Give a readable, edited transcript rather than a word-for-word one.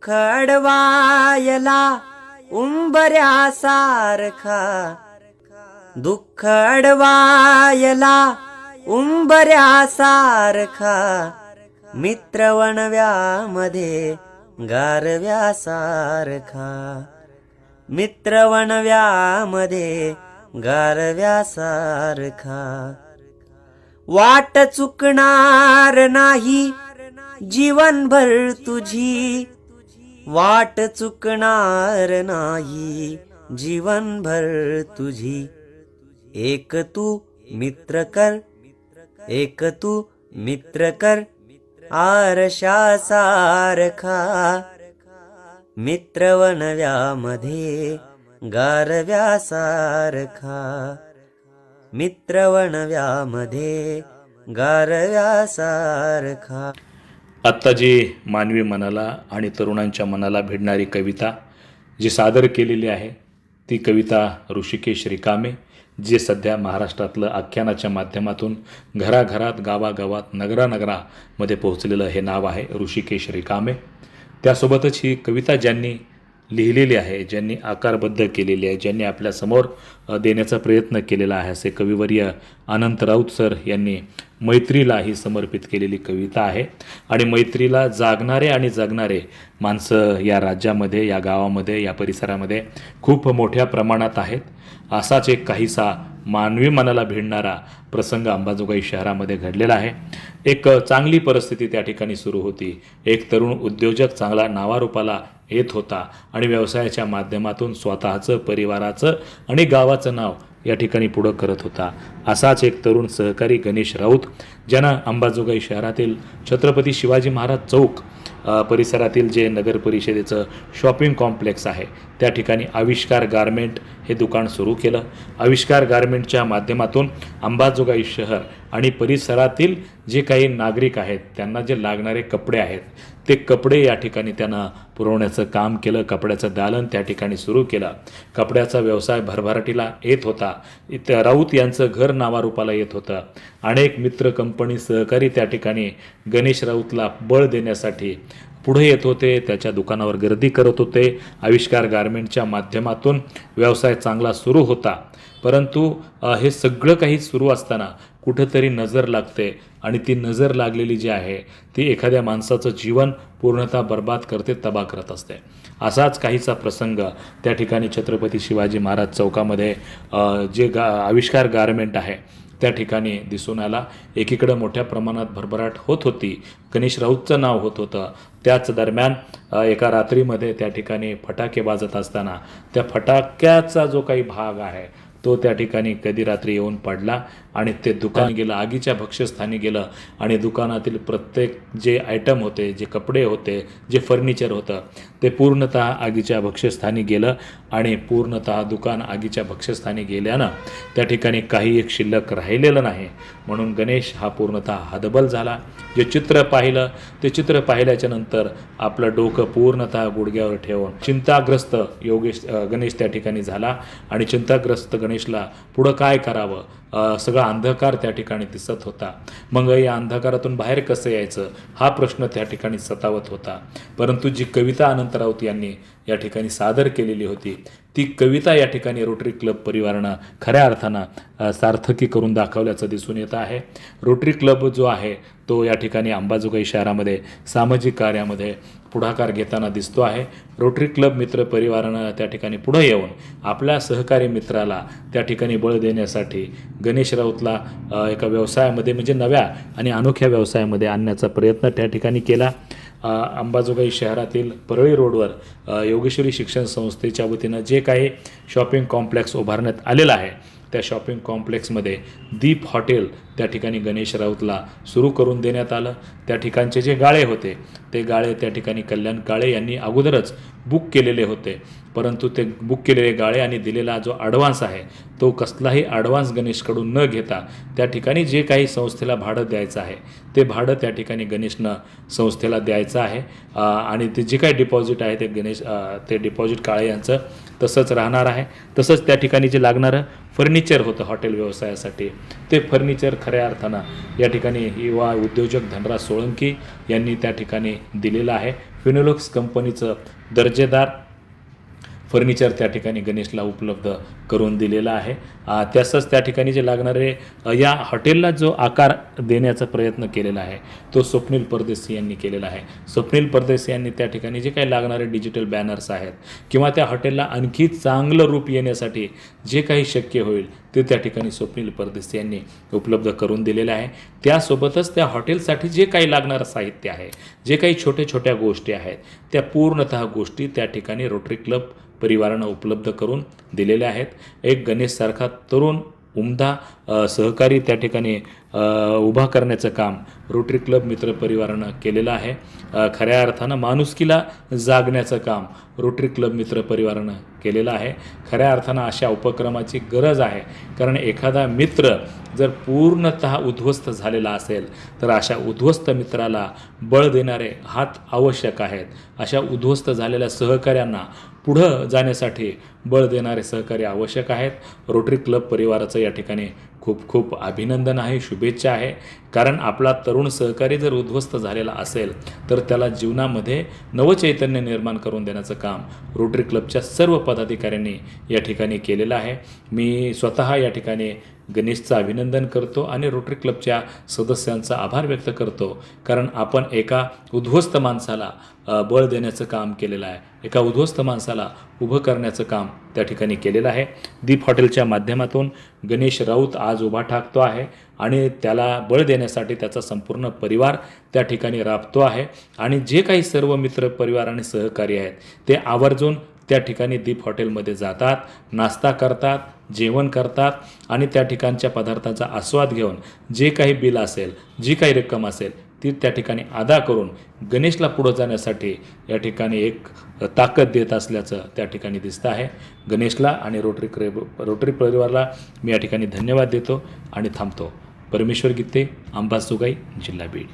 दुःख अडवायला उंबऱ्यासारखा, दुःख अडवायला उंबऱ्यासारखा, मित्रवणव्यामध्ये गारव्यासारखा, मित्रवणव्यामध्ये गारव्यासारखा. वाट चुकणार नाही जीवनभर तुझी, वाट चुकणार नाही जीवनभर तुझी. एक तू मित्र कर, एक तू मित्र कर आरशासारखा, मित्रवणव्यामध्ये गारव्यासारखा, मित्रवणव्यामध्ये गारव्यासारखा. आत्ता जी मानवी मनाला आणि तरुणांच्या मनाला भिडणारी कविता जी सादर केलेली आहे ती कविता ऋषिकेश रिकामे, जे सध्या महाराष्ट्रातलं आख्यानाच्या माध्यमातून घराघरात, गावागावात, नगरानगरामध्ये पोहोचलेलं हे नाव आहे ऋषिकेश रिकामे. त्यासोबतच ही कविता ज्यांनी लिहिलेली आहे, ज्यांनी आकारबद्ध केलेली आहे, ज्यांनी आपल्यासमोर देण्याचा प्रयत्न केलेला आहे असे कविवर्य अनंत राऊत सर यांनी मैत्रीला ही समर्पित केलेली कविता आहे. आणि मैत्रीला जागणारे आणि जगणारे माणसं या राज्यामध्ये, या गावामध्ये, या परिसरामध्ये खूप मोठ्या प्रमाणात आहेत. असाच एक काहीसा मानवी मनाला भिडणारा प्रसंग अंबाजोगाई शहरामध्ये घडलेला आहे. एक चांगली परिस्थिती त्या ठिकाणी सुरू होती. एक तरुण उद्योजक चांगला नावारूपाला येत होता आणि व्यवसायाच्या माध्यमातून स्वतःचं, परिवाराचं आणि गावाचं नाव या ठिकाणी पुढं करत होता. असाच एक तरुण सहकारी गणेश राऊत, ज्यानं अंबाजोगाई शहरातील छत्रपती शिवाजी महाराज चौक परिसरातील जे नगर परिषदेचं शॉपिंग कॉम्प्लेक्स आहे त्या ठिकाणी आविष्कार गारमेंट हे दुकान सुरू केलं. आविष्कार गारमेंटच्या माध्यमातून अंबाजोगाई शहर आणि परिसरातील जे काही नागरिक आहेत त्यांना जे लागणारे कपडे आहेत ते कपडे या ठिकाणी त्यांना पुरवण्याचं काम केलं. कपड्याचं दालन त्या ठिकाणी सुरू केलं. कपड्याचा व्यवसाय भरभराटीला येत होता. राऊत यांचं घर नावारूपाला येत होतं. अनेक मित्र, कंपनी, सहकारी त्या ठिकाणी गणेश राऊतला बळ देण्यासाठी पुढे येत होते. त्याच्या दुकानावर गर्दी करत होते. आविष्कार गारमेंटच्या माध्यमातून व्यवसाय चांगला सुरू होता. परंतु हे सगळं काही सुरू असताना कुठंतरी नजर लागते आणि ती नजर लागलेली जी आहे ती एखाद्या माणसाचं जीवन पूर्णतः बर्बाद करते, तबाह करत असते. असाच काहीचा प्रसंग त्या ठिकाणी छत्रपती शिवाजी महाराज चौकामध्ये जे आविष्कार गारमेंट आहे त्या ठिकाणी दिसून आला. एकीकडं मोठ्या प्रमाणात भरभराट होत होती, गणेश राऊतचं नाव होत होतं. त्याच दरम्यान एका रात्रीमध्ये त्या ठिकाणी फटाके वाजत असताना त्या फटाक्याचा जो काही भाग आहे तो त्या ठिकाणी कधी रात्री येऊन पडला आणि ते दुकान गेलं, आगीच्या भक्ष्यस्थानी गेलं आणि दुकानातील प्रत्येक जे आयटम होते, जे कपडे होते, जे फर्निचर होतं ते पूर्णतः आगीच्या भक्ष्यस्थानी गेलं आणि पूर्णतः दुकान आगीच्या भक्ष्यस्थानी गेल्यानं त्या ठिकाणी काही एक शिल्लक राहिलेलं नाही. म्हणून गणेश हा पूर्णतः हतबल झाला. जे चित्र पाहिलं ते चित्र पाहिल्याच्या नंतर आपलं डोकं पूर्णतः गुडघ्यावर ठेवून चिंताग्रस्त गणेश त्या ठिकाणी झाला आणि चिंताग्रस्त गणेशला पुढं काय करावं, सगळा अंधकार त्या ठिकाणी दिसत होता. मग या अंधकारातून बाहेर कसं यायचं हा प्रश्न त्या ठिकाणी सतावत होता. परंतु जी कविता अनंत राऊत यांनी या ठिकाणी सादर केलेली होती ती कविता या ठिकाणी रोटरी क्लब परिवारानं खऱ्या अर्थानं सार्थकी करून दाखवल्याचं दिसून येत आहे. रोटरी क्लब जो आहे तो या ठिकाणी अंबाजोगाई शहरामध्ये सामाजिक कार्यामध्ये पुढाकार घेताना दिसतो आहे. रोटरी क्लब मित्र परिवारानं त्या ठिकाणी पुढे येऊन आपल्या सहकारी मित्राला त्या ठिकाणी बळ देण्यासाठी गणेश राऊतला एका व्यवसायामध्ये म्हणजे नव्या आणि अनोख्या व्यवसायामध्ये आणण्याचा प्रयत्न त्या ठिकाणी केला. अंबाजोगाई शहरातील परळी रोडवर योगेश्वरी शिक्षण संस्थेच्या वतीनं जे काही शॉपिंग कॉम्प्लेक्स उभारण्यात आलेलं आहे त्या शॉपिंग कॉम्प्लेक्समध्ये दीप हॉटेल त्या ठिकाणी गणेश राऊतला सुरू करून देण्यात आलं. त्या ठिकाणचे जे गाळे होते ते गाळे त्या ठिकाणी कल्याण काळे यांनी अगोदरच बुक केलेले होते. परंतु ते बुक केलेले गाळे आणि दिलेला जो ॲडव्हान्स आहे तो कसलाही ॲडव्हान्स गणेशकडून न घेता त्या ठिकाणी जे काही संस्थेला भाडं द्यायचं आहे ते भाडं त्या ठिकाणी गणेशनं संस्थेला द्यायचं आहे. आणि ते जे काही डिपॉझिट आहे ते ते डिपॉझिट काळे यांचं तसंच राहणार आहे. तसंच त्या ठिकाणी जे लागणारं फर्निचर होतं हॉटेल व्यवसायासाठी, ते फर्निचर खऱ्या अर्थानं या ठिकाणी युवा उद्योजक धनराज सोळंकी यांनी त्या ठिकाणी दिलेलं आहे. फिनोलेक्स कंपनीचं दर्जेदार फर्निचर त्या ठिकाणी गणेशला उपलब्ध करून दिलेला आहे. तसंच त्या ठिकाणी जे लागणारे या हॉटेलला जो आकार देण्याचा प्रयत्न केलेला आहे तो स्वप्नील परदेशी यांनी केलेला आहे. स्वप्नील परदेशी यांनी त्या ठिकाणी जे काही लागणारे डिजिटल बॅनर्स आहेत किंवा त्या हॉटेलला आणखी चांगलं रूप येण्यासाठी जे काही शक्य होईल ते त्या ठिकाणी स्वप्नील परदेशी यांनी उपलब्ध करून दिलेलं आहे. त्यासोबतच त्या हॉटेलसाठी जे काही लागणारं साहित्य आहे, जे काही छोट्या छोट्या गोष्टी आहेत, त्या पूर्णतः गोष्टी त्या ठिकाणी रोटरी क्लब परिवारानं उपलब्ध करून दिलेल्या आहेत. एक गणेशसारखा तरुण उमदा सहकारी त्या ठिकाणी उभा करण्याचं काम रोटरी क्लब मित्र परिवारानं केलेलं आहे. खऱ्या अर्थानं माणुसकीला जागण्याचं काम रोटरी क्लब मित्र परिवारानं केलेलं आहे. खऱ्या अर्थानं अशा उपक्रमाची गरज आहे, कारण एखादा मित्र जर पूर्णतः उद्ध्वस्त झालेला असेल तर अशा उद्ध्वस्त मित्राला बळ देणारे हात आवश्यक आहेत. अशा उद्ध्वस्त झालेल्या सहकाऱ्यांना पुढं जाण्यासाठी बळ देणारे सहकारी आवश्यक आहेत. रोटरी क्लब परिवाराचं या ठिकाणी खूप खूप अभिनंदन आहे, शुभेच्छा आहे. कारण आपला तरुण सहकारी जर उद्ध्वस्त झालेला असेल तर त्याला जीवनामध्ये नवचैतन्य निर्माण करून देण्याचं काम रोटरी क्लबच्या सर्व पदाधिकाऱ्यांनी या ठिकाणी केलेलं आहे. मी स्वतः या ठिकाणी गणेशचं अभिनंदन करतो आणि रोटरी क्लबच्या सदस्यांचा आभार व्यक्त करतो, कारण आपण एका उद्ध्वस्त माणसाला बळ देण्याचं काम केलेलं आहे, एका उद्ध्वस्त माणसाला उभं करण्याचं काम त्या ठिकाणी केलेलं आहे. दीप हॉटेलच्या माध्यमातून गणेश राऊत आज उभा ठाकतो आहे आणि त्याला बळ देण्यासाठी त्याचा संपूर्ण परिवार त्या ठिकाणी राबतो आहे. आणि जे काही सर्व मित्र परिवार आणि सहकारी आहेत ते आवर्जून त्या ठिकाणी दीप हॉटेलमध्ये जातात, नाश्ता करतात, जेवण करतात आणि त्या ठिकाणच्या पदार्थांचा आस्वाद घेऊन जे काही बिल असेल, जी काही रक्कम असेल ती त्या ठिकाणी अदा करून गणेशला पुढं जाण्यासाठी या ठिकाणी एक ताकद देत असल्याचं त्या ठिकाणी दिसतं आहे. गणेशला आणि रोटरी परिवाराला मी या ठिकाणी धन्यवाद देतो आणि थांबतो. परमेश्वर गीते, अंबासुगाई, जिल्हा बीड.